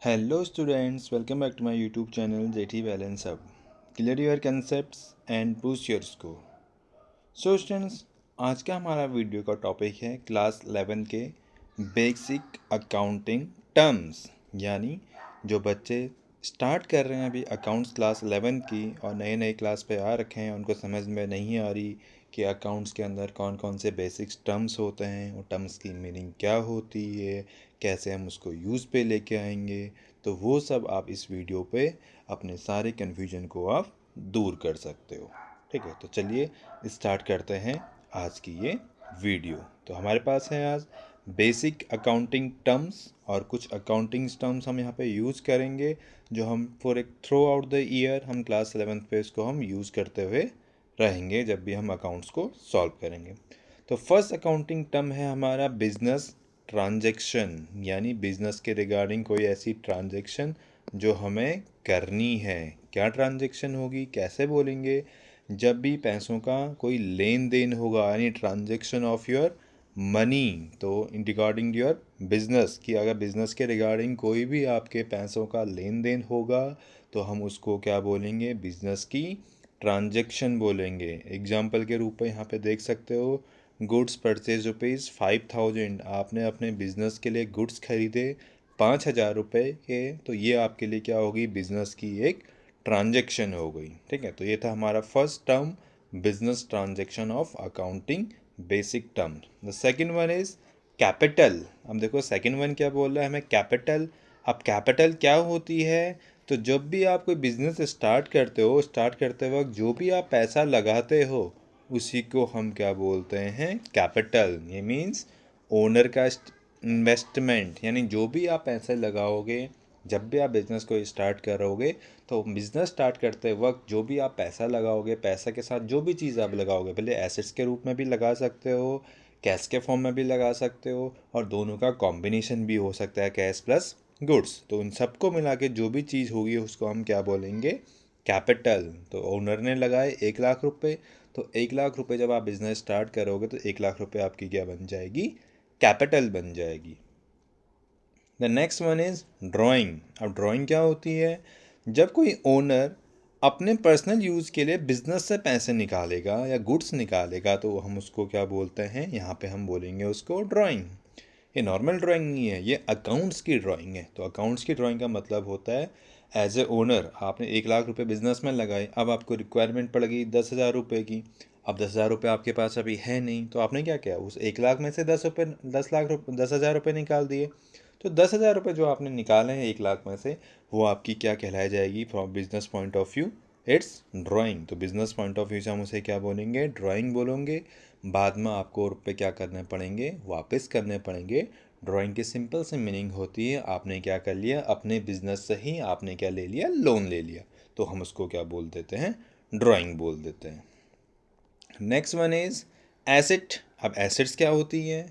Hello students, welcome back to my YouTube channel JT Balance Up. Clear your concepts and boost your score. So students, आज का हमारा video का topic है class 11 के basic accounting terms, यानी जो बच्चे स्टार्ट कर रहे हैं अभी अकाउंट्स क्लास 11 की और नए नए क्लास पे आ रखे हैं, उनको समझ में नहीं आ रही कि अकाउंट्स के अंदर कौन कौन से बेसिक टर्म्स होते हैं, वो टर्म्स की मीनिंग क्या होती है, कैसे हम उसको यूज़ पे लेके आएंगे। तो वो सब आप इस वीडियो पे अपने सारे कन्फ्यूजन को आप दूर कर सकते हो। ठीक है, तो चलिए स्टार्ट करते हैं आज की ये वीडियो। तो हमारे पास है आज बेसिक अकाउंटिंग टर्म्स, और कुछ अकाउंटिंग टर्म्स हम यहाँ पे यूज़ करेंगे जो हम फॉर एक थ्रू आउट द ईयर हम क्लास 11th पे इसको हम यूज़ करते हुए रहेंगे जब भी हम अकाउंट्स को सॉल्व करेंगे। तो फर्स्ट अकाउंटिंग टर्म है हमारा बिजनेस ट्रांजैक्शन, यानी बिजनेस के रिगार्डिंग कोई ऐसी ट्रांजैक्शन जो हमें करनी है। क्या ट्रांजैक्शन होगी, कैसे बोलेंगे? जब भी पैसों का कोई लेन देन होगा, यानी ट्रांजैक्शन ऑफ योर मनी, तो इन रिगार्डिंग योर बिजनेस, कि अगर बिजनेस के रिगार्डिंग कोई भी आपके पैसों का लेन देन होगा तो हम उसको क्या बोलेंगे? बिजनेस की ट्रांजैक्शन बोलेंगे। एग्जाम्पल के रूप में यहाँ पे देख सकते हो, गुड्स परचेज रुपीज़ 5000, आपने अपने बिजनेस के लिए गुड्स खरीदे 5000 रुपये के, तो ये आपके लिए क्या होगी? बिजनेस की एक ट्रांजैक्शन हो गई। ठीक है, तो ये था हमारा first term, business transaction of accounting basic term. The second one is capital. अब देखो सेकंड वन क्या बोल रहा है हमें? कैपिटल। अब कैपिटल क्या होती है? तो जब भी आप कोई बिजनेस स्टार्ट करते हो, स्टार्ट करते वक्त जो भी आप पैसा लगाते हो उसी को हम क्या बोलते हैं? कैपिटल। ये मीन्स ओनर का इन्वेस्टमेंट, यानी जो भी आप पैसे लगाओगे जब भी आप बिज़नेस को स्टार्ट करोगे, तो बिज़नेस स्टार्ट करते वक्त जो भी आप पैसा लगाओगे, पैसा के साथ जो भी चीज़ आप लगाओगे, भले एसेट्स के रूप में भी लगा सकते हो, कैश के फॉर्म में भी लगा सकते हो, और दोनों का कॉम्बिनेशन भी हो सकता है, कैश प्लस गुड्स। तो उन सबको मिला के जो भी चीज़ होगी उसको हम क्या बोलेंगे? कैपिटल। तो ओनर ने लगाए 1 लाख रुपए, तो 1 लाख रुपए जब आप बिज़नेस स्टार्ट करोगे तो 1 लाख रुपए आपकी क्या बन जाएगी? कैपिटल बन जाएगी। The next one is drawing. अब ड्राइंग क्या होती है? जब कोई ओनर अपने पर्सनल यूज़ के लिए बिजनेस से पैसे निकालेगा या गुड्स निकालेगा तो हम उसको क्या बोलते हैं? यहाँ पे हम बोलेंगे उसको ड्राइंग। ये नॉर्मल ड्राइंग नहीं है, ये अकाउंट्स की ड्राइंग है। तो अकाउंट्स की ड्राइंग का मतलब होता है एज ए ओनर आपने 1 लाख रुपए बिजनेस में लगाए, अब आपको रिक्वायरमेंट पड़ गई 10,000 रुपये की। अब 10,000 रुपये आपके पास अभी है नहीं, तो आपने क्या किया? उस 1 लाख में से 10 रुपये, 10 लाख रुपये, 10,000 रुपये निकाल दिए। तो 10,000 रुपये जो आपने निकाले हैं 1 लाख में से, वो आपकी क्या कहलाई जाएगी? From business point of view it's drawing. तो बिजनेस पॉइंट ऑफ व्यू से हम उसे क्या बोलेंगे? ड्राइंग बोलेंगे। बाद में आपको रुपये क्या करने पड़ेंगे? वापस करने पड़ेंगे। ड्राइंग की सिंपल सी मीनिंग होती है आपने क्या कर लिया? अपने बिजनेस से ही आपने क्या ले लिया? लोन ले लिया, तो हम उसको क्या बोल देते हैं? ड्राइंग बोल देते हैं। Next one is asset. अब एसेट्स क्या होती है?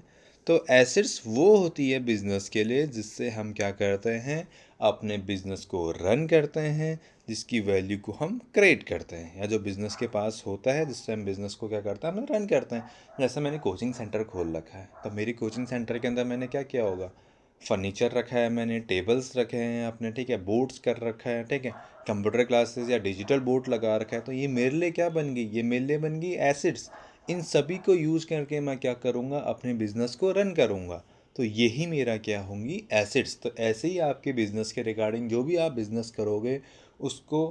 तो एसेट्स वो होती है बिजनेस के लिए जिससे हम क्या करते हैं? अपने बिजनेस को रन करते हैं, जिसकी वैल्यू को हम क्रिएट करते हैं, या जो बिजनेस के पास होता है जिससे हम बिजनेस को क्या करते हैं? हम रन करते हैं। जैसे मैंने कोचिंग सेंटर खोल रखा है, तो मेरी कोचिंग सेंटर के अंदर मैंने क्या किया होगा? फर्नीचर रखा है, मैंने टेबल्स रखे हैं अपने, ठीक है, बोर्ड्स कर रखा है, ठीक है, कंप्यूटर क्लासेस या डिजिटल बोर्ड लगा रखा है। तो ये मेरे लिए क्या बन गई? ये मेरे लिए बन गई एसिड्स। इन सभी को यूज़ करके मैं क्या करूँगा? अपने बिजनेस को रन करूँगा। तो यही मेरा क्या होंगी? एसिड्स। तो ऐसे ही आपके बिजनेस के रिगार्डिंग जो भी आप बिजनेस करोगे उसको,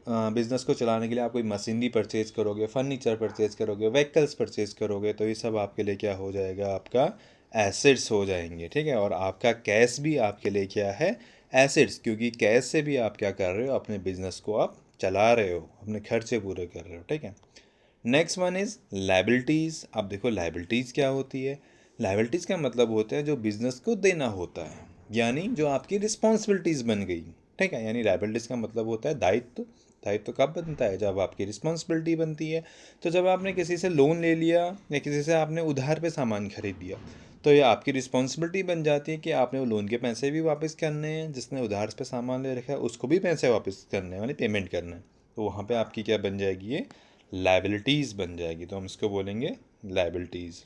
बिजनेस को चलाने के लिए आप कोई मशीनरी परचेज करोगे, फर्नीचर परचेज करोगे, व्हीकल्स परचेज करोगे, तो ये सब आपके लिए क्या हो जाएगा? आपका एसिड्स हो जाएंगे। ठीक है, और आपका कैश भी आपके लिए क्या है? एसिड्स, क्योंकि कैश से भी आप क्या कर रहे हो? अपने बिजनेस को आप चला रहे हो, अपने खर्चे पूरे कर रहे हो। ठीक है। Next one is liabilities. अब देखो लाइबिलिटीज़ क्या होती है? लाइबिलिटीज़ का मतलब होता है जो बिजनेस को देना होता है, यानी जो आपकी रिस्पॉन्सिबिलिटीज़ बन गई। ठीक है, यानी लाइबिलिटीज़ का मतलब होता है दायित्व। दायित्व कब बनता है? जब आपकी रिस्पॉन्सिबिलिटी बनती है। तो जब आपने किसी से लोन ले लिया या किसी से आपने उधार पे सामान खरीद लिया, तो ये आपकी रिस्पॉन्सिबिलिटी बन जाती है कि आपने वो लोन के पैसे भी वापस करने हैं, जिसने उधार पे सामान ले रखा है उसको भी पैसे वापस करने हैं, यानी पेमेंट करना है। तो वहाँ पे आपकी क्या बन जाएगी? ये लाइबिलिटीज़ बन जाएगी, तो हम इसको बोलेंगे liabilities.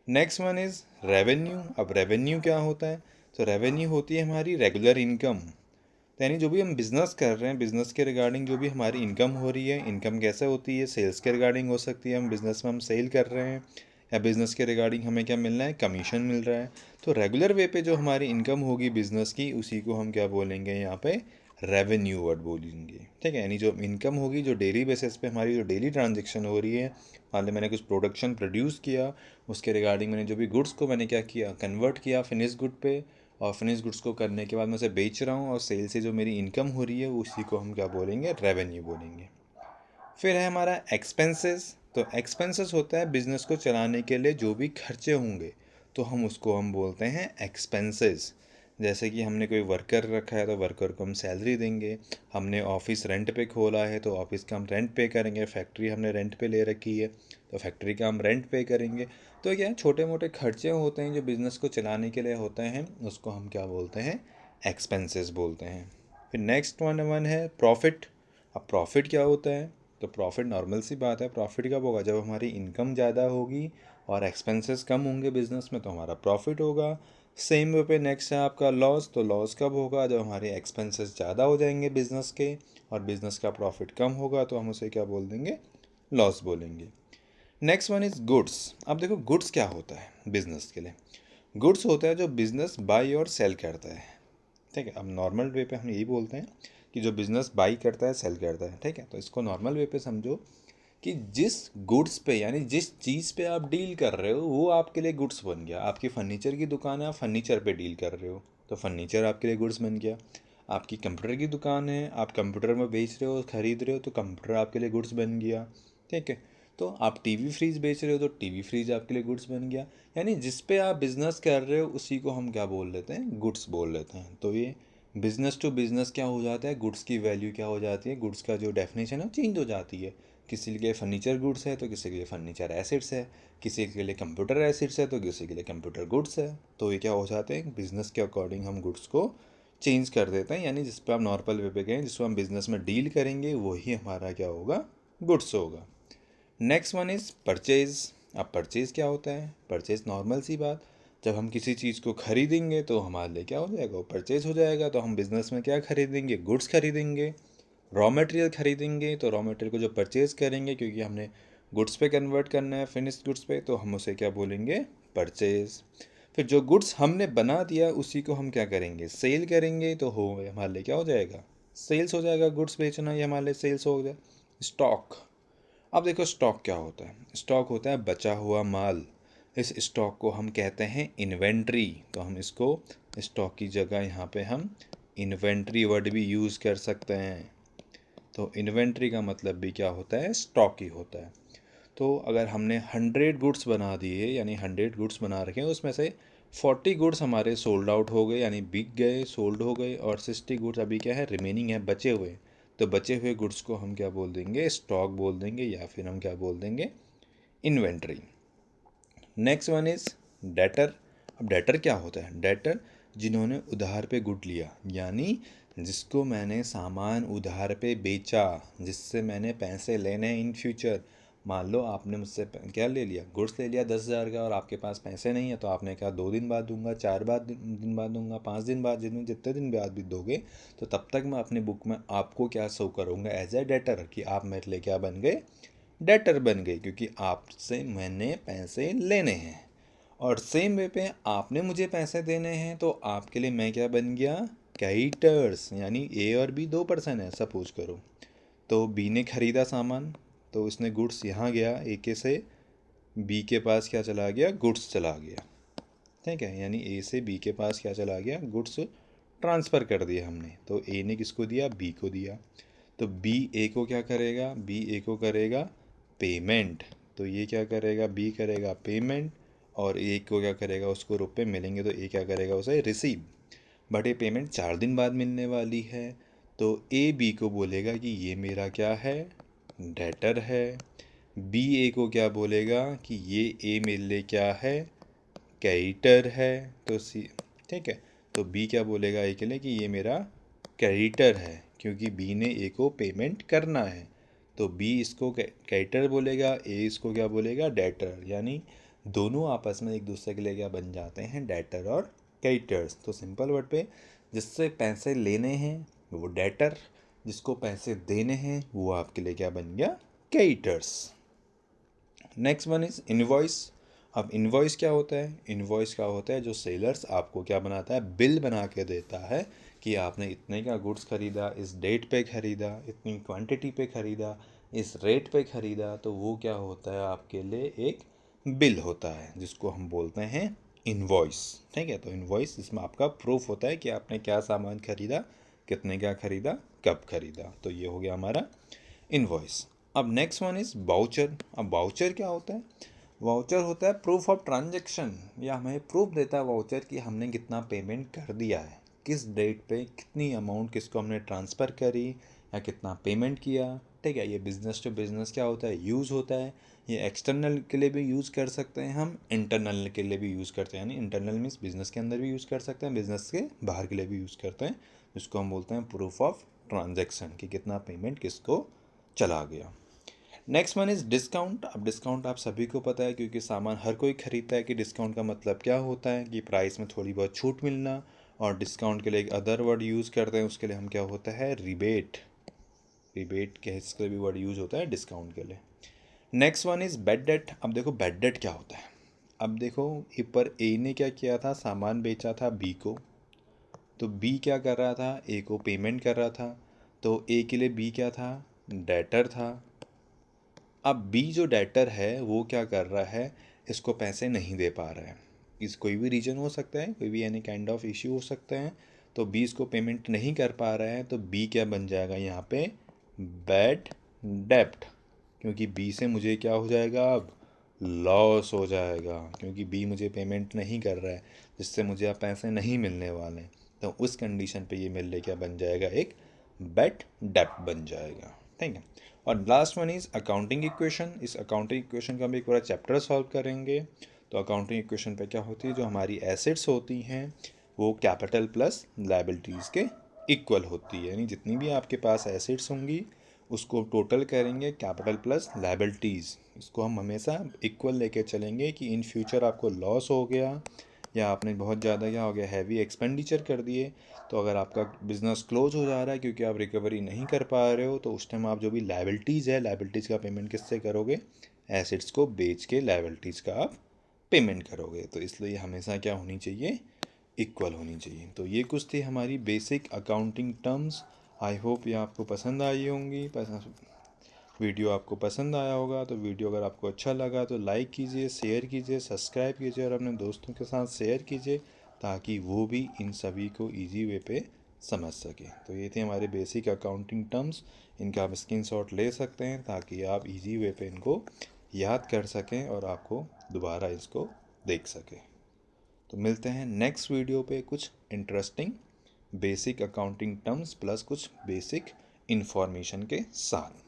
Next one is revenue. अब रेवेन्यू क्या होता है? तो रेवेन्यू होती है हमारी रेगुलर इनकम, यानी जो भी हम बिज़नेस कर रहे हैं, बिज़नेस के रिगार्डिंग जो भी हमारी इनकम हो रही है, इनकम कैसे होती है, सेल्स के रिगार्डिंग हो सकती है, हम बिज़नेस में हम सेल कर रहे हैं, या बिज़नेस के रिगार्डिंग हमें क्या मिल रहा है, कमीशन मिल रहा है। तो रेगुलर वे पे जो हमारी इनकम होगी बिज़नेस की, उसी को हम क्या बोलेंगे यहाँ पे, रेवेन्यू वर्ड बोलेंगे। ठीक है, यानी जो इनकम होगी, जो डेली बेसिस पे हमारी जो डेली ट्रांजेक्शन हो रही है, मान लो मैंने कुछ प्रोडक्शन प्रोड्यूस किया, उसके रिगार्डिंग मैंने जो भी गुड्स को मैंने क्या किया, कन्वर्ट किया फिनिश गुड पे, और फिनिश गुड्स को करने के बाद मैं उसे बेच रहा हूँ, और सेल से जो मेरी इनकम हो रही है उसी को हम क्या बोलेंगे, रेवेन्यू बोलेंगे। फिर है हमारा एक्सपेंसेस। तो एक्सपेंसेस होता है बिजनेस को चलाने के लिए जो भी खर्चे होंगे, तो हम बोलते हैं एक्सपेंसेस। जैसे कि हमने कोई वर्कर रखा है तो वर्कर को हम सैलरी देंगे, हमने ऑफिस रेंट पे खोला है तो ऑफिस का हम रेंट पे करेंगे, फैक्ट्री हमने रेंट पे ले रखी है तो फैक्ट्री का हम रेंट पे करेंगे। तो क्या छोटे मोटे खर्चे होते हैं जो बिज़नेस को चलाने के लिए होते हैं, उसको हम क्या बोलते हैं, एक्सपेंसेस बोलते हैं। फिर नेक्स्ट वन है प्रॉफिट। अब प्रॉफिट क्या होता है, तो प्रॉफिट नॉर्मल सी बात है, प्रॉफिट कब होगा, जब हमारी इनकम ज़्यादा होगी और एक्सपेंसेस कम होंगे बिजनेस में, तो हमारा प्रॉफिट होगा। सेम वे पे नेक्स्ट है आपका लॉस। तो लॉस कब होगा, जब हमारे एक्सपेंसेस ज़्यादा हो जाएंगे बिजनेस के और बिजनेस का प्रॉफिट कम होगा, तो हम उसे क्या बोल देंगे, लॉस बोलेंगे। Next one is goods. अब देखो गुड्स क्या होता है बिजनेस के लिए। गुड्स होता है जो बिजनेस बाई और सेल करता है। ठीक है, अब नॉर्मल वे पे हम यही बोलते हैं कि जो बिज़नेस बाई करता है सेल करता है। ठीक है, तो इसको नॉर्मल वे पे समझो कि जिस गुड्स पे, यानी जिस चीज़ पे आप डील कर रहे हो वो आपके लिए गुड्स बन गया। आपकी फर्नीचर की दुकान है, आप फर्नीचर पे डील कर रहे हो तो फर्नीचर आपके लिए गुड्स बन गया। आपकी कंप्यूटर की दुकान है, आप कंप्यूटर में बेच रहे हो, खरीद रहे हो, तो कंप्यूटर आपके लिए गुड्स बन गया। ठीक है, तो आप टीवी फ्रीज बेच रहे हो तो टीवी फ्रीज आपके लिए गुड्स बन गया। यानी जिस पे आप बिज़नेस कर रहे हो उसी को हम क्या बोल लेते हैं, गुड्स बोल लेते हैं। तो ये बिज़नेस टू बिज़नेस क्या हो जाता है, गुड्स की वैल्यू क्या हो जाती है, गुड्स का जो डेफिनेशन है चेंज हो जाती है। किसी के लिए फर्नीचर गुड्स है तो किसी के लिए फर्नीचर एसिड्स है, किसी के लिए कंप्यूटर एसिड्स है तो किसी के लिए कंप्यूटर गुड्स है। तो ये क्या हो जाते हैं, बिज़नेस के अकॉर्डिंग हम गुड्स को चेंज कर देते हैं। यानी जिस पर आप नॉर्मल वे पे गए, जिसको हम बिज़नेस में डील करेंगे वही हमारा क्या होगा, गुड्स होगा। Next one is purchase. अब परचेज़ क्या होता है, परचेज़ नॉर्मल सी बात, जब हम किसी चीज़ को खरीदेंगे तो हमारे लिए क्या हो जाएगा, वो परचेज़ हो जाएगा। तो हम बिज़नेस में क्या खरीदेंगे, गुड्स खरीदेंगे, रॉ मटेरियल खरीदेंगे। तो रॉ मटेरियल को जो परचेज़ करेंगे, क्योंकि हमने गुड्स पे कन्वर्ट करना है फिनिश्ड गुड्स पे, तो हम उसे क्या बोलेंगे, परचेज़। फिर जो गुड्स हमने बना दिया उसी को हम क्या करेंगे, सेल करेंगे। तो हो हमारे लिए क्या हो जाएगा, सेल्स हो जाएगा। गुड्स बेचना ये हमारे लिए सेल्स हो गया। स्टॉक। अब देखो स्टॉक क्या होता है, स्टॉक होता है बचा हुआ माल। इस स्टॉक को हम कहते हैं इन्वेंट्री। तो हम इसको स्टॉक की जगह यहाँ पे हम इन्वेंट्री वर्ड भी यूज़ कर सकते हैं। तो इन्वेंट्री का मतलब भी क्या होता है, स्टॉक ही होता है। तो अगर हमने 100 गुड्स बना दिए, यानी 100 गुड्स बना रखे हैं, उसमें से 40 गुड्स हमारे सोल्ड आउट हो गए, यानी बिक गए, सोल्ड हो गए, और 60 गुड्स अभी क्या है, रिमेनिंग है, बचे हुए। तो बचे हुए गुड्स को हम क्या बोल देंगे, स्टॉक बोल देंगे, या फिर हम क्या बोल देंगे, inventory. Next one is debtor. अब डेटर क्या होता है, डेटर जिन्होंने उधार पे गुड लिया, यानी जिसको मैंने सामान उधार पे बेचा, जिससे मैंने पैसे लेने हैं इन फ्यूचर। मान लो आपने मुझसे क्या ले लिया, गुड्स ले लिया 10,000 का, और आपके पास पैसे नहीं है, तो आपने कहा 2 दिन बाद दूंगा, 4 दिन बाद दूंगा, 5 दिन बाद, जितने दिन बाद भी दोगे, तो तब तक मैं अपनी बुक में आपको क्या शो करूँगा, एज ए डेटर, कि आप मेरे लिए क्या बन गए, डेटर बन गए, क्योंकि आपसे मैंने पैसे लेने हैं। और सेम वे पे आपने मुझे पैसे देने हैं, तो आपके लिए मैं क्या बन गया, क्रेडिटर्स। यानी ए और बी 2 पर्सन है, सपोज करो। तो बी ने खरीदा सामान, तो उसने गुड्स यहाँ गया, ए के से बी के पास क्या चला गया, गुड्स चला गया। ठीक है, यानी ए से बी के पास क्या चला गया, गुड्स ट्रांसफ़र कर दिया हमने। तो ए ने किसको दिया, बी को दिया। तो बी ए को क्या करेगा, बी ए को करेगा पेमेंट। तो ये क्या करेगा, बी करेगा पेमेंट, और ए को क्या करेगा, उसको रुपए मिलेंगे तो ए क्या करेगा, उसे रिसीव। बट ये पेमेंट 4 दिन बाद मिलने वाली है, तो ए बी को बोलेगा कि ये मेरा क्या है, डेटर है। बी ए को क्या बोलेगा कि ये ए मेरे लिए क्या है, क्रेडिटर है। तो सी, ठीक है, तो बी क्या बोलेगा ए के लिए कि ये मेरा क्रेडिटर है, क्योंकि बी ने ए को पेमेंट करना है। तो बी इसको क्रेडिटर बोलेगा, ए इसको क्या बोलेगा, डेटर। यानी दोनों आपस में एक दूसरे के लिए क्या बन जाते हैं, डेटर और क्रेडिटर्स। तो सिंपल वर्ड पे जिससे पैसे लेने हैं वो डेटर, जिसको पैसे देने हैं वो आपके लिए क्या बन गया, creditors. Next one is invoice. अब इनवॉइस क्या होता है, इनवॉइस क्या होता है, जो सेलर्स आपको क्या बनाता है, बिल बना के देता है कि आपने इतने का गुड्स खरीदा, इस डेट पे खरीदा, इतनी क्वांटिटी पे खरीदा, इस रेट पे खरीदा, तो वो क्या होता है आपके लिए एक बिल होता है जिसको हम बोलते हैं इनवॉइस। ठीक है, तो इनवॉइस इसमें आपका प्रूफ होता है कि आपने क्या सामान खरीदा, कितने का खरीदा, कब खरीदा। तो ये हो गया हमारा इनवॉइस। अब नेक्स्ट वन इज वाउचर। अब वाउचर क्या होता है, वाउचर होता है प्रूफ ऑफ ट्रांजैक्शन, या हमें प्रूफ देता है वाउचर कि हमने कितना पेमेंट कर दिया है, किस डेट पे कितनी अमाउंट किसको हमने ट्रांसफ़र करी या कितना पेमेंट किया। ठीक है, ये बिज़नेस टू बिज़नेस क्या होता है, यूज़ होता है। ये एक्सटर्नल के लिए भी यूज़ कर सकते हैं, हम इंटरनल के लिए भी यूज़ करते हैं, यानी इंटरनल मीन्स बिज़नेस के अंदर भी यूज़ कर सकते हैं, बिज़नेस के बाहर के लिए भी यूज़ करते हैं, जिसको हम बोलते हैं प्रूफ ऑफ ट्रांजैक्शन कि कितना पेमेंट किसको चला गया। Next one is discount. अब डिस्काउंट आप सभी को पता है क्योंकि सामान हर कोई खरीदता है कि डिस्काउंट का मतलब क्या होता है कि प्राइस में थोड़ी बहुत छूट मिलना, और डिस्काउंट के लिए एक अदर वर्ड यूज़ करते हैं, उसके लिए हम क्या होता है, रिबेट। रिबेट के इसके भी वर्ड यूज़ होता है डिस्काउंट के लिए। Next one is bad debt. अब देखो बैड डेट क्या होता है। अब देखो ऊपर ए ने क्या किया था, सामान बेचा था बी को, तो बी क्या कर रहा था, ए को पेमेंट कर रहा था, तो ए के लिए बी क्या था, डेटर था। अब बी जो डेटर है वो क्या कर रहा है, इसको पैसे नहीं दे पा रहा है। इस कोई भी रीज़न हो सकता है, कोई भी एनी काइंड ऑफ इश्यू हो सकते हैं, तो बी इसको पेमेंट नहीं कर पा रहा है, तो बी क्या बन जाएगा यहाँ पे, बैड डेप्ट, क्योंकि बी से मुझे क्या हो जाएगा, अब लॉस हो जाएगा, क्योंकि बी मुझे पेमेंट नहीं कर रहा है, जिससे मुझे अब पैसे नहीं मिलने वाले हैं। तो उस कंडीशन पे ये मेरे लिए क्या बन जाएगा, एक बैड डेप्ट बन जाएगा। ठीक है, और last one is accounting equation. इस अकाउंटिंग इक्वेशन का हम एक पूरा चैप्टर सॉल्व करेंगे। तो अकाउंटिंग इक्वेशन पे क्या होती है, जो हमारी एसेट्स होती हैं वो कैपिटल प्लस लायबिलिटीज़ के इक्वल होती है, यानी जितनी भी आपके पास एसेट्स होंगी उसको टोटल करेंगे कैपिटल प्लस लायबिलिटीज़। इसको हम हमेशा इक्वल लेके चलेंगे कि इन फ्यूचर आपको लॉस हो गया या आपने बहुत ज़्यादा क्या हो गया, हैवी एक्सपेंडिचर कर दिए, तो अगर आपका बिज़नेस क्लोज हो जा रहा है क्योंकि आप रिकवरी नहीं कर पा रहे हो, तो उस टाइम आप जो भी लायबिलिटीज़ है, लायबिलिटीज़ का पेमेंट किससे करोगे, एसेट्स को बेच के लायबिलिटीज़ का आप पेमेंट करोगे। तो इसलिए हमेशा क्या होनी चाहिए, इक्वल होनी चाहिए। तो ये कुछ थी हमारी basic accounting terms. I hope ये आपको पसंद आई होंगी, वीडियो आपको पसंद आया होगा। तो वीडियो अगर आपको अच्छा लगा तो लाइक कीजिए, शेयर कीजिए, सब्सक्राइब कीजिए और अपने दोस्तों के साथ शेयर कीजिए ताकि वो भी इन सभी को इजी वे पे समझ सके। तो ये थे हमारे बेसिक अकाउंटिंग टर्म्स, इनका आप स्क्रीनशॉट ले सकते हैं ताकि आप इजी वे पे इनको याद कर सकें और आपको दोबारा इसको देख सकें। तो मिलते हैं नेक्स्ट वीडियो पे कुछ interesting basic accounting terms plus कुछ बेसिक इन्फॉर्मेशन के साथ।